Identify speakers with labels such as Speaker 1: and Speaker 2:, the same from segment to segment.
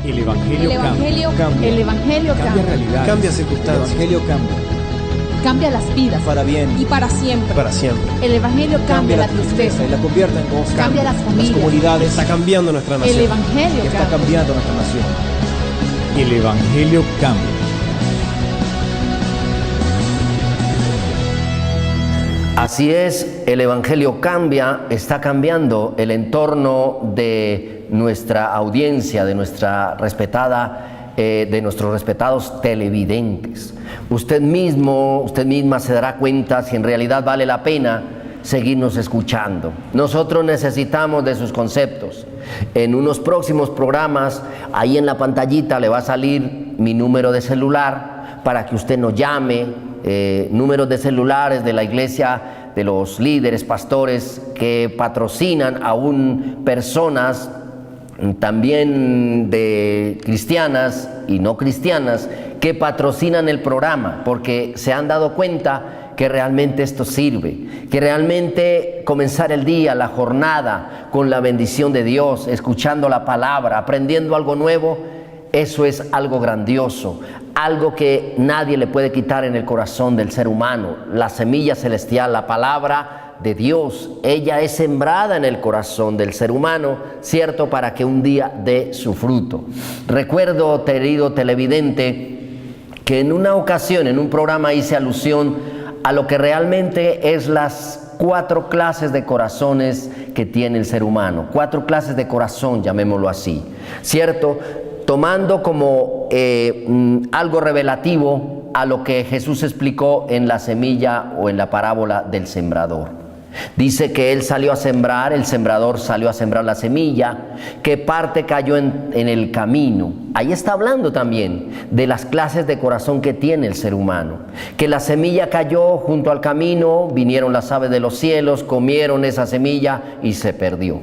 Speaker 1: El Evangelio cambia.
Speaker 2: El Evangelio
Speaker 1: Cambia realidades.
Speaker 3: Cambia
Speaker 1: El
Speaker 3: circunstancias.
Speaker 1: Evangelio cambia.
Speaker 2: cambia las vidas
Speaker 3: Para bien.
Speaker 2: y para siempre.
Speaker 3: Para siempre.
Speaker 2: El Evangelio cambia la tristeza,
Speaker 1: y la convierte en gozo.
Speaker 2: cambia las
Speaker 3: Las
Speaker 2: familias.
Speaker 3: comunidades. Está cambiando nuestra
Speaker 2: El
Speaker 3: nación.
Speaker 2: Evangelio
Speaker 1: Está
Speaker 2: cambia.
Speaker 1: cambiando nuestra nación. El Evangelio cambia.
Speaker 4: Así es, el Evangelio cambia, está cambiando el entorno de nuestra audiencia, de nuestra respetada, de nuestros respetados televidentes. Usted mismo, usted misma se dará cuenta si en realidad vale la pena seguirnos escuchando. Nosotros necesitamos de sus conceptos. En unos próximos programas, ahí en la pantallita le va a salir mi número de celular para que usted nos llame. Números de celulares de la iglesia, de los líderes, pastores que patrocinan aún personas también de cristianas y no cristianas que patrocinan el programa porque se han dado cuenta que realmente esto sirve, que realmente comenzar el día, la jornada con la bendición de Dios, escuchando la palabra, aprendiendo algo nuevo, eso es algo grandioso, algo que nadie le puede quitar en el corazón del ser humano. La semilla celestial, la palabra de Dios, ella es sembrada en el corazón del ser humano, ¿cierto? Para que un día dé su fruto. Recuerdo, querido televidente, que en una ocasión, en un programa hice alusión a lo que realmente es las 4 clases de corazones que tiene el ser humano. 4 clases de corazón, llamémoslo así, ¿cierto? Tomando como algo revelativo a lo que Jesús explicó en la semilla o en la parábola del sembrador. Dice que él salió a sembrar, el sembrador salió a sembrar la semilla, que parte cayó en el camino. Ahí está hablando también de las clases de corazón que tiene el ser humano. Que la semilla cayó junto al camino, vinieron las aves de los cielos, comieron esa semilla y se perdió.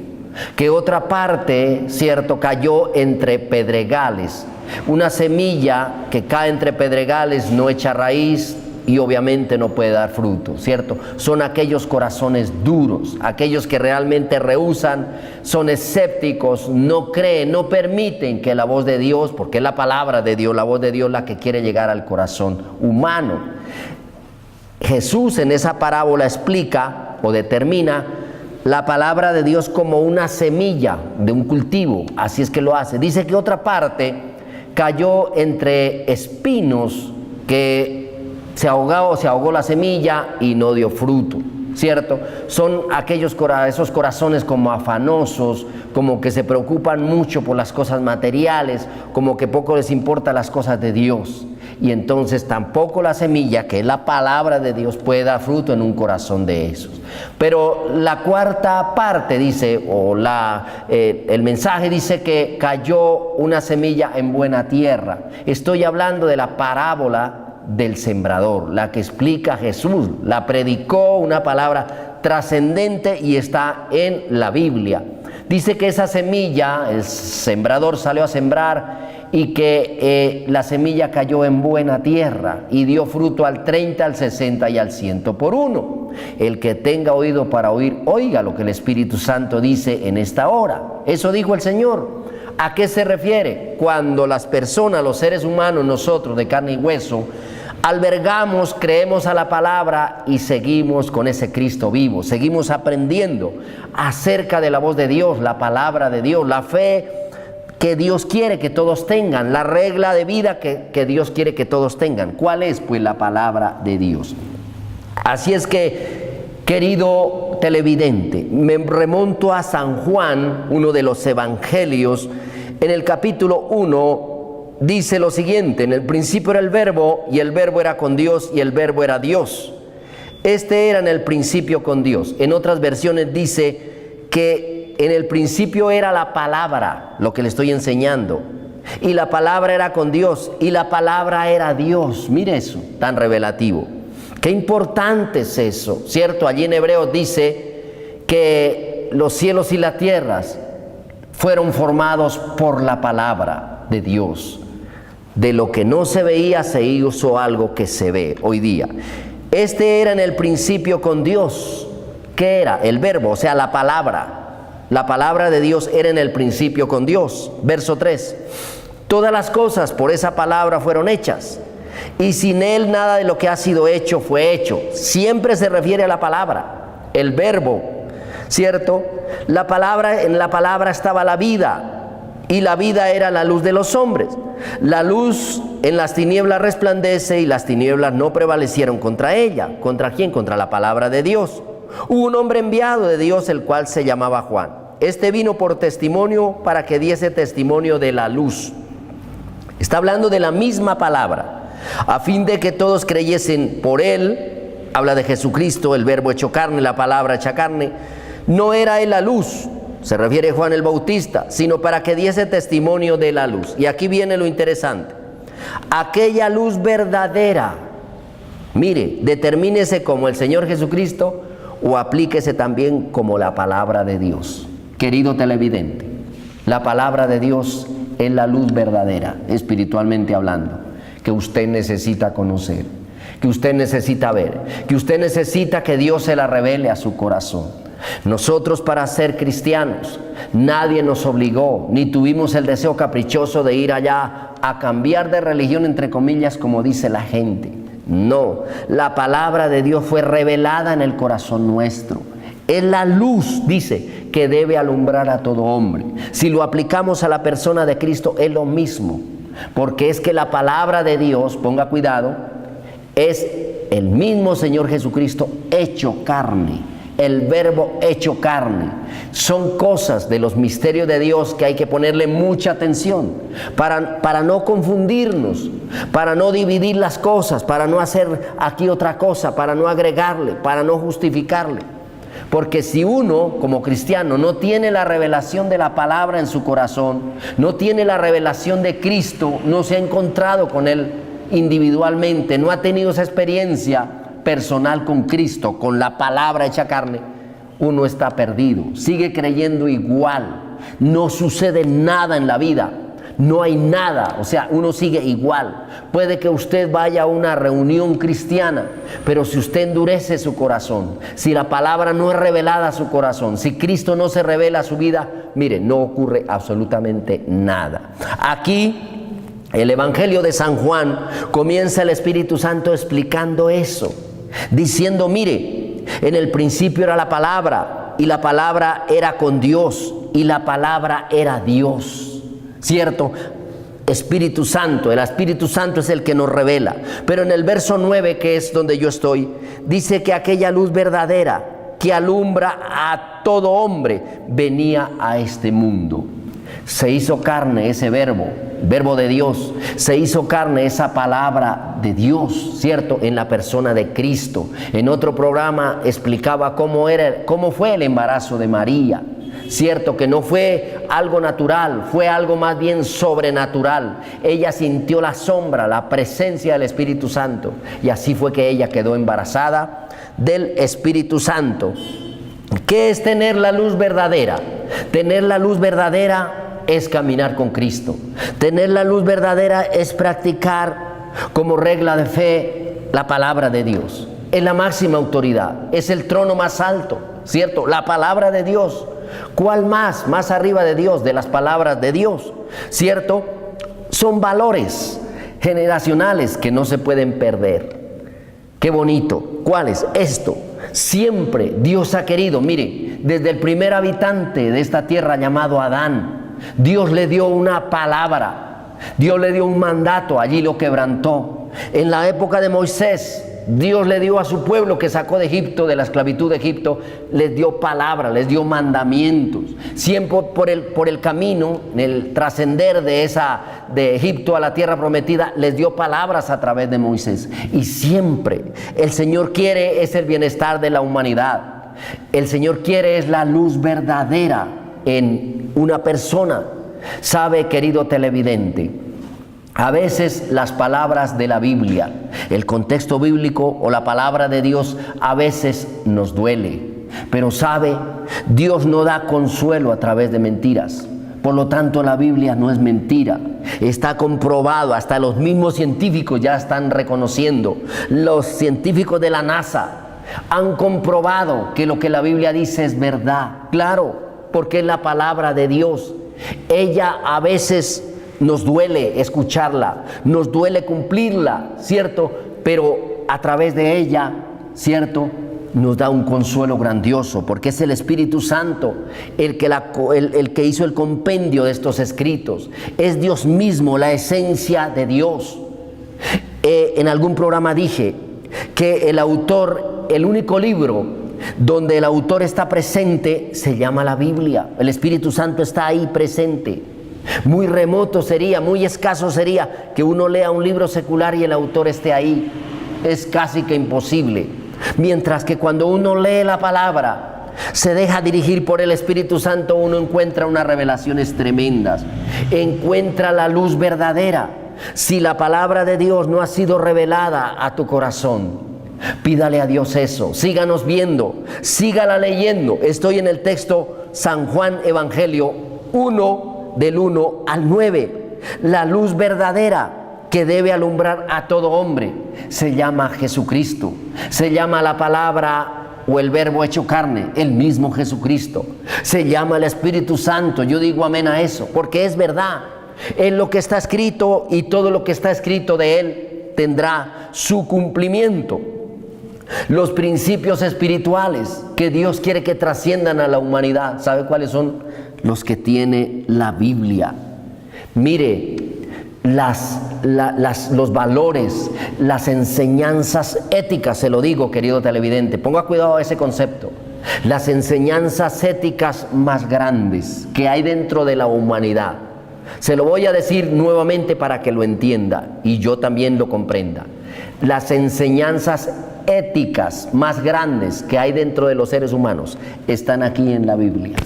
Speaker 4: Que otra parte, cierto, cayó entre pedregales. Una semilla que cae entre pedregales no echa raíz y obviamente no puede dar fruto, ¿cierto? Son aquellos corazones duros, aquellos que realmente rehúsan, son escépticos, no creen, no permiten que la voz de Dios, porque es la palabra de Dios, la voz de Dios la que quiere llegar al corazón humano. Jesús en esa parábola explica o determina la palabra de Dios como una semilla de un cultivo, así es que lo hace. Dice que otra parte cayó entre espinos, que se ahogó la semilla y no dio fruto, ¿cierto? Son esos corazones como afanosos, como que se preocupan mucho por las cosas materiales, como que poco les importa las cosas de Dios. Y entonces tampoco la semilla, que es la palabra de Dios, puede dar fruto en un corazón de esos. Pero la cuarta parte dice, el mensaje dice que cayó una semilla en buena tierra. Estoy hablando de la parábola del sembrador, la que explica Jesús, la predicó, una palabra trascendente y está en la Biblia. Dice que esa semilla, el sembrador salió a sembrar y que la semilla cayó en buena tierra y dio fruto al 30, al 60 y al 100 por uno. El que tenga oído para oír, oiga lo que el Espíritu Santo dice en esta hora. Eso dijo el Señor. ¿A qué se refiere? Cuando las personas, los seres humanos, nosotros de carne y hueso, albergamos, creemos a la palabra y seguimos con ese Cristo vivo, seguimos aprendiendo acerca de la voz de Dios, la palabra de Dios, la fe que Dios quiere que todos tengan, la regla de vida que Dios quiere que todos tengan. ¿Cuál es? Pues la palabra de Dios. Así es que, querido televidente, me remonto a San Juan, uno de los evangelios, en el capítulo 1, dice lo siguiente: en el principio era el verbo, y el verbo era con Dios, y el verbo era Dios. Este era en el principio con Dios. En otras versiones dice que en el principio era la palabra, lo que le estoy enseñando, y la palabra era con Dios, y la palabra era Dios. Mire eso, tan revelativo. Qué importante es eso, ¿cierto? Allí en Hebreos dice que los cielos y las tierras fueron formados por la palabra de Dios. De lo que no se veía se hizo algo que se ve hoy día. Este era en el principio con Dios. ¿Qué era? El verbo, o sea, la palabra. La palabra de Dios era en el principio con Dios. Verso 3. Todas las cosas por esa palabra fueron hechas, y sin Él nada de lo que ha sido hecho fue hecho. Siempre se refiere a la palabra, el verbo, ¿cierto? La palabra, en la palabra estaba la vida, y la vida era la luz de los hombres. La luz en las tinieblas resplandece, y las tinieblas no prevalecieron contra ella. ¿Contra quién? Contra la palabra de Dios. Hubo un hombre enviado de Dios, el cual se llamaba Juan. Este vino por testimonio, para que diese testimonio de la luz. Está hablando de la misma palabra, a fin de que todos creyesen por él. Habla de Jesucristo, el verbo hecho carne, la palabra hecha carne. No era él la luz, se refiere a Juan el Bautista, sino para que diese testimonio de la luz. Y aquí viene lo interesante. Aquella luz verdadera, mire, determínese como el Señor Jesucristo o aplíquese también como la palabra de Dios. Querido televidente, la palabra de Dios es la luz verdadera, espiritualmente hablando, que usted necesita conocer, que usted necesita ver, que usted necesita que Dios se la revele a su corazón. Nosotros, para ser cristianos, nadie nos obligó, ni tuvimos el deseo caprichoso de ir allá a cambiar de religión, entre comillas, como dice la gente. No, la palabra de Dios fue revelada en el corazón nuestro. Es la luz, dice, que debe alumbrar a todo hombre. Si lo aplicamos a la persona de Cristo, es lo mismo, porque es que la palabra de Dios, ponga cuidado, es el mismo Señor Jesucristo hecho carne, el verbo hecho carne. Son cosas de los misterios de Dios que hay que ponerle mucha atención para no confundirnos, para no dividir las cosas, para no hacer aquí otra cosa, para no agregarle, para no justificarle. Porque si uno, como cristiano, no tiene la revelación de la palabra en su corazón, no tiene la revelación de Cristo, no se ha encontrado con Él individualmente, no ha tenido esa experiencia personal con Cristo, con la palabra hecha carne, uno está perdido, sigue creyendo igual, no sucede nada en la vida. No hay nada, o sea, uno sigue igual. Puede que usted vaya a una reunión cristiana, pero si usted endurece su corazón, si la palabra no es revelada a su corazón, si Cristo no se revela a su vida, mire, no ocurre absolutamente nada. Aquí, el Evangelio de San Juan, comienza el Espíritu Santo explicando eso, diciendo, mire, en el principio era la palabra, y la palabra era con Dios, y la palabra era Dios. ¿Cierto? Espíritu Santo, el Espíritu Santo es el que nos revela. Pero en el verso 9, que es donde yo estoy, dice que aquella luz verdadera que alumbra a todo hombre venía a este mundo. Se hizo carne ese verbo, verbo de Dios, se hizo carne esa palabra de Dios, ¿cierto? En la persona de Cristo. En otro programa explicaba cómo fue el embarazo de María. Cierto que no fue algo natural, fue algo más bien sobrenatural. Ella sintió la sombra, la presencia del Espíritu Santo, y así fue que ella quedó embarazada del Espíritu Santo. ¿Qué es tener la luz verdadera? Tener la luz verdadera es caminar con Cristo. Tener la luz verdadera es practicar como regla de fe la palabra de Dios. Es la máxima autoridad, es el trono más alto, ¿cierto? La palabra de Dios. ¿Cuál más? Más arriba de Dios, de las palabras de Dios, ¿cierto? Son valores generacionales que no se pueden perder. Qué bonito. ¿Cuáles? Esto. Siempre Dios ha querido, mire, desde el primer habitante de esta tierra llamado Adán, Dios le dio una palabra, Dios le dio un mandato, allí lo quebrantó. En la época de Moisés, Dios le dio a su pueblo que sacó de Egipto, de la esclavitud de Egipto, les dio palabra, les dio mandamientos. Siempre por el camino, en el trascender de Egipto a la tierra prometida, les dio palabras a través de Moisés. Y siempre el Señor quiere es el bienestar de la humanidad. El Señor quiere es la luz verdadera en una persona. ¿Sabe, querido televidente? A veces las palabras de la Biblia, el contexto bíblico o la palabra de Dios a veces nos duele. Pero sabe, Dios no da consuelo a través de mentiras. Por lo tanto, la Biblia no es mentira. Está comprobado, hasta los mismos científicos ya están reconociendo. Los científicos de la NASA han comprobado que lo que la Biblia dice es verdad. Claro, porque es la palabra de Dios. Ella a veces nos duele escucharla, nos duele cumplirla, ¿cierto? Pero a través de ella, ¿cierto?, nos da un consuelo grandioso, porque es el Espíritu Santo el que hizo el compendio de estos escritos. Es Dios mismo, la esencia de Dios. En algún programa dije que el autor, el único libro donde el autor está presente, se llama la Biblia. El Espíritu Santo está ahí presente. Muy remoto sería, muy escaso sería que uno lea un libro secular y el autor esté ahí. Es casi que imposible. Mientras que cuando uno lee la palabra, se deja dirigir por el Espíritu Santo, uno encuentra unas revelaciones tremendas, encuentra la luz verdadera. Si la palabra de Dios no ha sido revelada a tu corazón, pídale a Dios eso. Síganos viendo, sígala leyendo. Estoy en el texto San Juan Evangelio 1, del 1 al 9. La luz verdadera que debe alumbrar a todo hombre se llama Jesucristo, se llama la palabra o el verbo hecho carne, el mismo Jesucristo, se llama el Espíritu Santo. Yo digo amén a eso, porque es verdad. En lo que está escrito y todo lo que está escrito de Él tendrá su cumplimiento. Los principios espirituales que Dios quiere que trasciendan a la humanidad, ¿sabe cuáles son? Los que tiene la Biblia. Mire, los valores, las enseñanzas éticas, se lo digo, querido televidente, ponga cuidado a ese concepto. Las enseñanzas éticas más grandes que hay dentro de la humanidad. Se lo voy a decir nuevamente para que lo entienda y yo también lo comprenda. Las enseñanzas éticas más grandes que hay dentro de los seres humanos están aquí en la Biblia.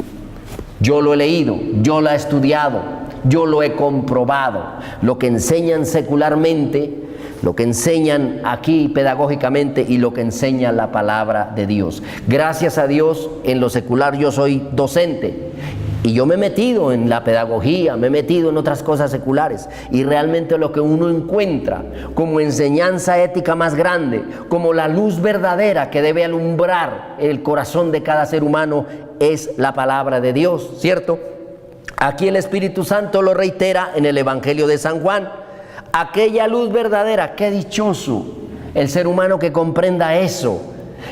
Speaker 4: Yo lo he leído, yo lo he estudiado, yo lo he comprobado. Lo que enseñan secularmente, lo que enseñan aquí pedagógicamente y lo que enseña la palabra de Dios. Gracias a Dios, en lo secular yo soy docente y yo me he metido en la pedagogía, me he metido en otras cosas seculares, y realmente lo que uno encuentra como enseñanza ética más grande, como la luz verdadera que debe alumbrar el corazón de cada ser humano, es la palabra de Dios, ¿cierto? Aquí el Espíritu Santo lo reitera en el Evangelio de San Juan. Aquella luz verdadera, qué dichoso el ser humano que comprenda eso,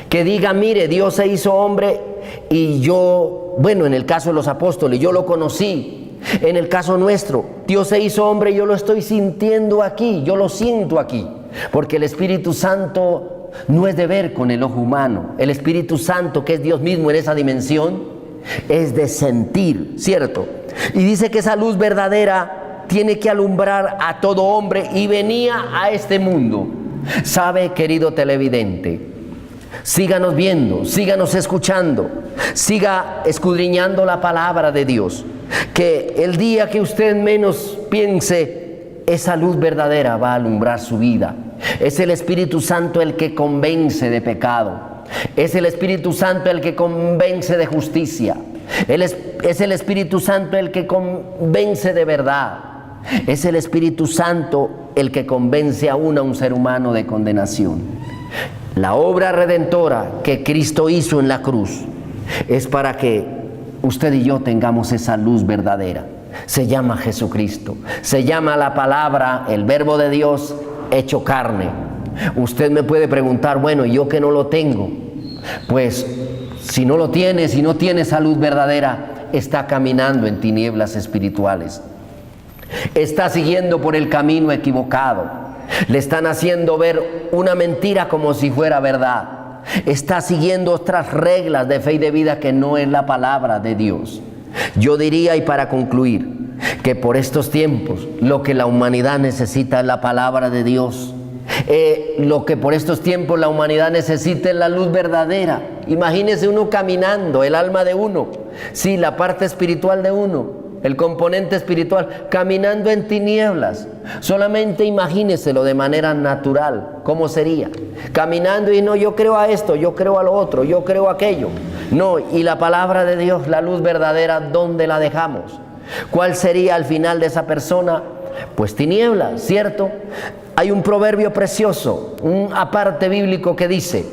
Speaker 4: que diga, mire, Dios se hizo hombre y yo, bueno, en el caso de los apóstoles, yo lo conocí. En el caso nuestro, Dios se hizo hombre y yo lo estoy sintiendo aquí, yo lo siento aquí, porque el Espíritu Santo no es de ver con el ojo humano. El Espíritu Santo, que es Dios mismo en esa dimensión, es de sentir, ¿cierto? Y dice que esa luz verdadera tiene que alumbrar a todo hombre y venía a este mundo. ¿Sabe, querido televidente? Síganos viendo, síganos escuchando, siga escudriñando la palabra de Dios, que el día que usted menos piense, esa luz verdadera va a alumbrar su vida. Es el Espíritu Santo el que convence de pecado, es el Espíritu Santo el que convence de justicia, es el Espíritu Santo el que convence de verdad, es el Espíritu Santo el que convence aún a un ser humano de condenación. La obra redentora que Cristo hizo en la cruz es para que usted y yo tengamos esa luz verdadera. Se llama Jesucristo, se llama la palabra, el verbo de Dios hecho carne. Usted me puede preguntar, bueno, ¿y yo que no lo tengo? Pues si no lo tiene, si no tiene esa luz verdadera, está caminando en tinieblas espirituales. Está siguiendo por el camino equivocado. Le están haciendo ver una mentira como si fuera verdad. Está siguiendo otras reglas de fe y de vida que no es la palabra de Dios. Yo diría, y para concluir, que por estos tiempos lo que la humanidad necesita es la palabra de Dios. Lo que por estos tiempos la humanidad necesita es la luz verdadera. Imagínese uno caminando, el alma de uno, sí, la parte espiritual de uno, el componente espiritual, caminando en tinieblas. Solamente imagíneselo de manera natural, ¿cómo sería? Caminando y no, yo creo a esto, yo creo a lo otro, yo creo a aquello. No, y la palabra de Dios, la luz verdadera, ¿dónde la dejamos? ¿Cuál sería al final de esa persona? Pues tinieblas, ¿cierto? Hay un proverbio precioso, un aparte bíblico que dice,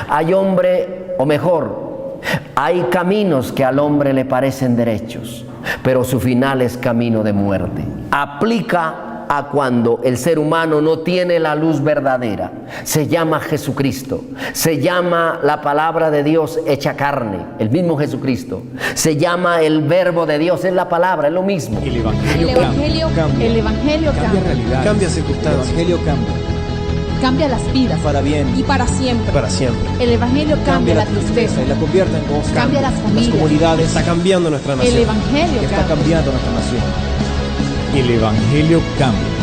Speaker 4: hay hombre, o mejor, hay caminos que al hombre le parecen derechos, pero su final es camino de muerte. Aplica a cuando el ser humano no tiene la luz verdadera. Se llama Jesucristo, se llama la palabra de Dios hecha carne, el mismo Jesucristo. Se llama el verbo de Dios, es la palabra, es lo mismo.
Speaker 1: El Evangelio cambia.
Speaker 2: El Evangelio
Speaker 1: Cambia
Speaker 2: cambia.
Speaker 1: realidades.
Speaker 3: Cambia
Speaker 1: El
Speaker 3: circunstancias.
Speaker 1: Evangelio cambia.
Speaker 2: Cambia las vidas.
Speaker 3: Para bien.
Speaker 2: Y para siempre.
Speaker 3: Para siempre.
Speaker 2: El Evangelio cambia la tristeza.
Speaker 1: y la convierte en gozo.
Speaker 2: Cambia las
Speaker 3: Las
Speaker 2: familias.
Speaker 3: comunidades. Está cambiando nuestra nación.
Speaker 2: El Evangelio
Speaker 1: Está
Speaker 2: cambia.
Speaker 1: cambiando nuestra nación. El Evangelio cambia.